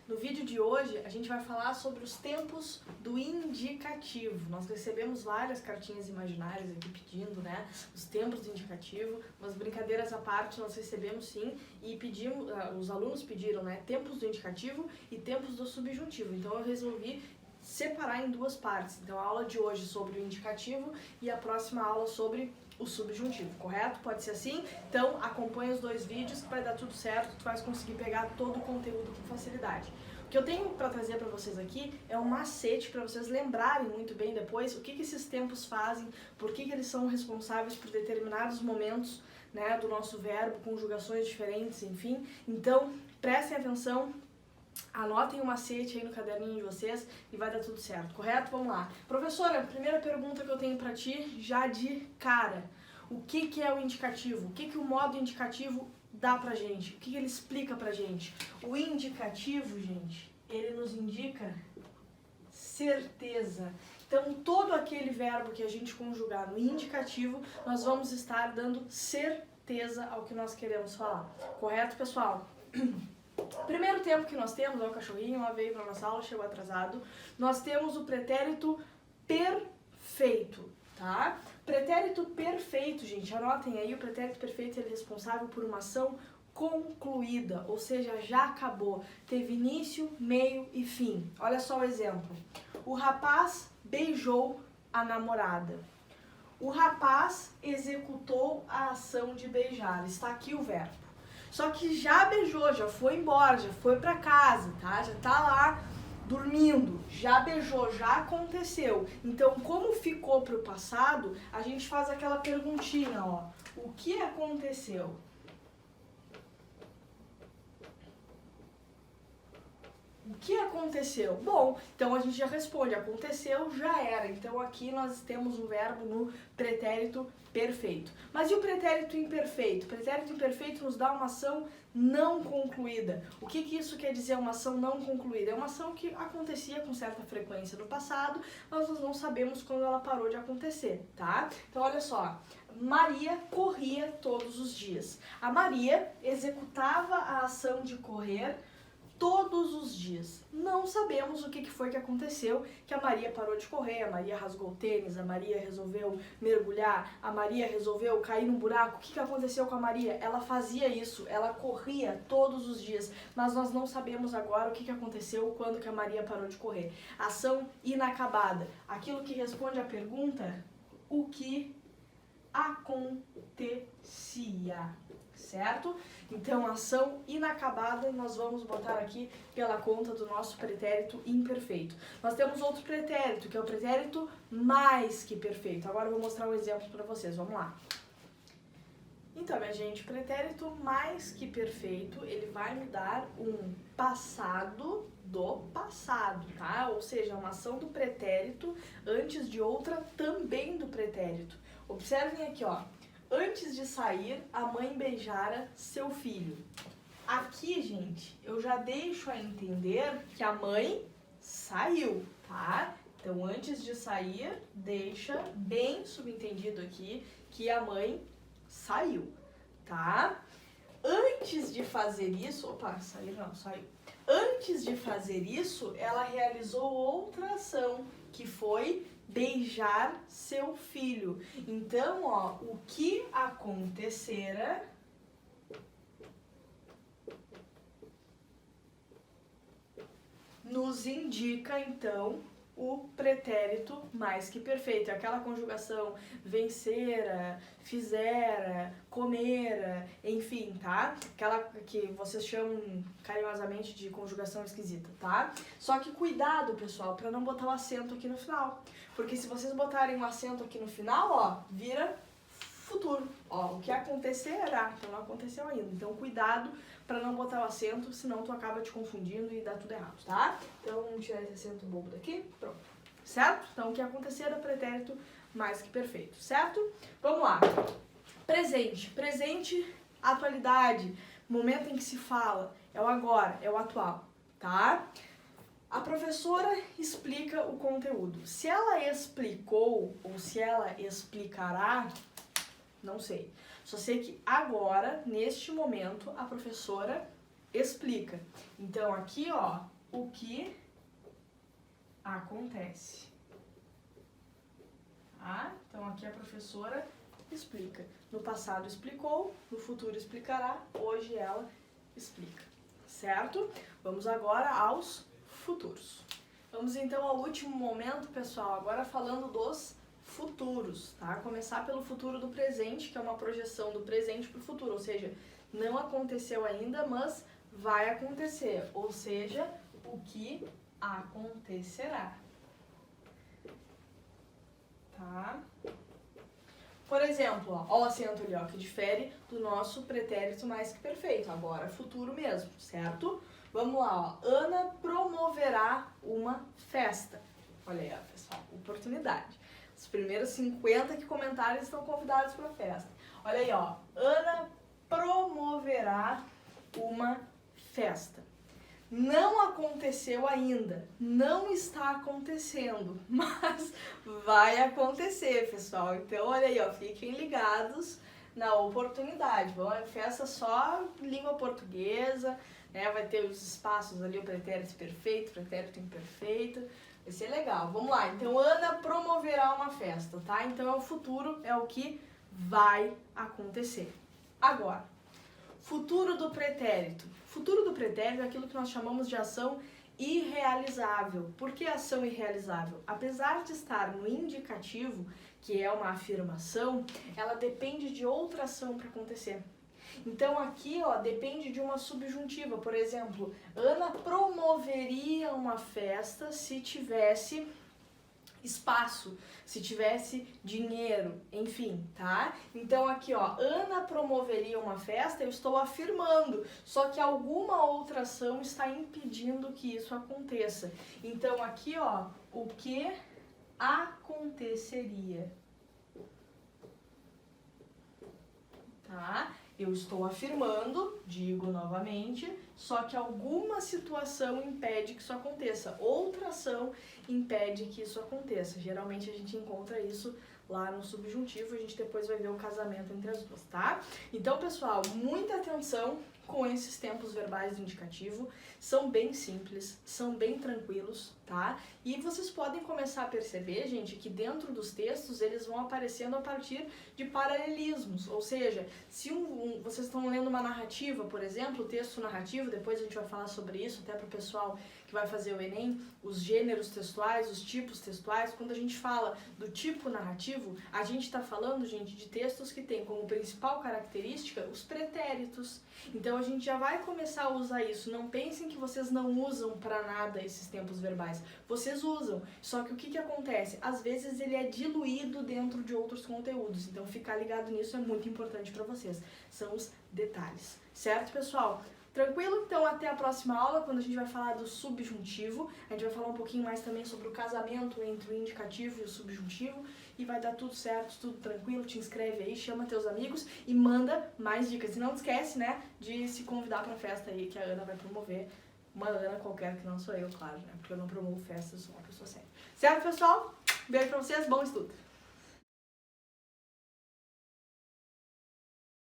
No vídeo de hoje a gente vai falar sobre os tempos do indicativo. Nós recebemos várias cartinhas imaginárias aqui pedindo, né, os tempos do indicativo, mas brincadeiras à parte nós recebemos sim e pedimos, os alunos pediram, né, tempos do indicativo e tempos do subjuntivo. Então eu resolvi separar em duas partes. Então a aula de hoje sobre o indicativo e a próxima aula sobre o subjuntivo, correto? Pode ser assim? Então acompanha os dois vídeos que vai dar tudo certo, tu vai conseguir pegar todo o conteúdo com facilidade. O que eu tenho para trazer para vocês aqui é um macete para vocês lembrarem muito bem depois o que esses tempos fazem, por que eles são responsáveis por determinados momentos, né, do nosso verbo, conjugações diferentes, enfim. Então prestem atenção. Anotem o macete aí no caderninho de vocês e vai dar tudo certo, correto? Vamos lá. Professora, primeira pergunta que eu tenho pra ti, já de cara. O que é o indicativo? O que o modo indicativo dá pra gente? O que ele explica pra gente? O indicativo, gente, ele nos indica certeza. Então, todo aquele verbo que a gente conjugar no indicativo, nós vamos estar dando certeza ao que nós queremos falar. Correto, pessoal? Primeiro tempo que nós temos, ó, o cachorrinho lá veio para nossa aula, chegou atrasado. Nós temos o pretérito perfeito, tá? Pretérito perfeito, gente, anotem aí, o pretérito perfeito ele é responsável por uma ação concluída, ou seja, já acabou, teve início, meio e fim. Olha só o exemplo. O rapaz beijou a namorada. O rapaz executou a ação de beijar. Está aqui o verbo. Só que já beijou, já foi embora, já foi pra casa, tá? Já tá lá dormindo, já beijou, já aconteceu. Então, como ficou pro passado, a gente faz aquela perguntinha, ó. O que aconteceu? O que aconteceu? Bom, então a gente já responde, aconteceu, já era. Então aqui nós temos um verbo no pretérito perfeito. Mas e o pretérito imperfeito? O pretérito imperfeito nos dá uma ação não concluída. O que isso quer dizer, uma ação não concluída? É uma ação que acontecia com certa frequência no passado, mas nós não sabemos quando ela parou de acontecer, tá? Então olha só, Maria corria todos os dias. A Maria executava a ação de correr todos os dias. Não sabemos o que foi que aconteceu, que a Maria parou de correr, a Maria rasgou o tênis, a Maria resolveu mergulhar, a Maria resolveu cair num buraco. O que aconteceu com a Maria? Ela fazia isso, ela corria todos os dias, mas nós não sabemos agora o que aconteceu quando que a Maria parou de correr. Ação inacabada. Aquilo que responde à pergunta, o que acontecia, certo? Então, ação inacabada nós vamos botar aqui pela conta do nosso pretérito imperfeito. Nós temos outro pretérito, que é o pretérito mais que perfeito. Agora eu vou mostrar um exemplo para vocês, vamos lá. Então, minha gente, pretérito mais que perfeito, ele vai me dar um passado do passado, tá? Ou seja, uma ação do pretérito antes de outra também do pretérito. Observem aqui, ó. Antes de sair, a mãe beijara seu filho. Aqui, gente, eu já deixo a entender que a mãe saiu, tá? Então, antes de sair, deixa bem subentendido aqui que a mãe saiu, tá? Antes de fazer isso, opa, sair não, saiu. Antes de fazer isso, ela realizou outra ação, que foi beijar seu filho. Então, ó, o que acontecera nos indica, então, o pretérito mais que perfeito. É aquela conjugação vencera, fizera, comera, enfim, tá? Aquela que vocês chamam carinhosamente de conjugação esquisita, tá? Só que cuidado, pessoal, para não botar o acento aqui no final. Porque se vocês botarem um acento aqui no final, ó, vira futuro. Ó, o que acontecerá, então não aconteceu ainda. Então cuidado para não botar o acento, senão tu acaba te confundindo e dá tudo errado, tá? Então vamos tirar esse acento bobo daqui, pronto. Certo? Então o que acontecer é pretérito mais que perfeito, certo? Vamos lá. Presente. Presente, atualidade, momento em que se fala, é o agora, é o atual, tá? A professora explica o conteúdo. Se ela explicou ou se ela explicará, não sei. Só sei que agora, neste momento, a professora explica. Então aqui, ó, o que acontece. Tá? Então aqui a professora explica. No passado explicou, no futuro explicará, hoje ela explica. Certo? Vamos agora aos futuros. Vamos então ao último momento, pessoal, agora falando dos futuros, tá? Começar pelo futuro do presente, que é uma projeção do presente para o futuro, ou seja, não aconteceu ainda, mas vai acontecer, ou seja, o que acontecerá. Tá? Por exemplo, ó o acento ali, ó, que difere do nosso pretérito mais que perfeito, agora futuro mesmo, certo? Vamos lá, ó. Ana promoverá uma festa. Olha aí, ó, pessoal, oportunidade. Os primeiros 50 que comentaram estão convidados para a festa. Olha aí, ó, Ana promoverá uma festa. Não aconteceu ainda, não está acontecendo, mas vai acontecer, pessoal. Então, olha aí, ó, fiquem ligados na oportunidade. Festa só língua portuguesa, né? Vai ter os espaços ali, o pretérito perfeito, pretérito imperfeito. Vai ser legal. Vamos lá. Então, Ana promoverá uma festa, tá? Então, é o futuro, é o que vai acontecer. Agora, futuro do pretérito. Futuro do pretérito é aquilo que nós chamamos de ação irrealizável. Por que ação irrealizável? Apesar de estar no indicativo, que é uma afirmação, ela depende de outra ação para acontecer. Então aqui, ó, depende de uma subjuntiva. Por exemplo, Ana promoveria uma festa se tivesse espaço, se tivesse dinheiro, enfim, tá? Então aqui, ó, Ana promoveria uma festa, eu estou afirmando, só que alguma outra ação está impedindo que isso aconteça. Então aqui, ó, o que aconteceria? Tá? Eu estou afirmando, digo novamente, só que alguma situação impede que isso aconteça. Outra ação impede que isso aconteça. Geralmente a gente encontra isso lá no subjuntivo, a gente depois vai ver o casamento entre as duas, tá? Então, pessoal, muita atenção com esses tempos verbais do indicativo. São bem simples, são bem tranquilos, tá? E vocês podem começar a perceber, gente, que dentro dos textos eles vão aparecendo a partir de paralelismos. Ou seja, se vocês estão lendo uma narrativa, por exemplo, texto narrativo, depois a gente vai falar sobre isso, até para o pessoal que vai fazer o Enem, os gêneros textuais, os tipos textuais. Quando a gente fala do tipo narrativo, a gente está falando, gente, de textos que tem como principal característica os pretéritos. Então a gente já vai começar a usar isso. Não pensem que vocês não usam para nada esses tempos verbais. Vocês usam, só que o que acontece? Às vezes ele é diluído dentro de outros conteúdos. Então ficar ligado nisso é muito importante para vocês. São os detalhes. Certo, pessoal? Tranquilo? Então até a próxima aula, quando a gente vai falar do subjuntivo. A gente vai falar um pouquinho mais também sobre o casamento entre o indicativo e o subjuntivo. E vai dar tudo certo, tudo tranquilo. Te inscreve aí, chama teus amigos e manda mais dicas. E não esquece, né, de se convidar pra festa aí que a Ana vai promover. Uma Ana qualquer, que não sou eu, claro, né? Porque eu não promovo festas, sou uma pessoa séria. Certo, pessoal? Beijo pra vocês, bom estudo!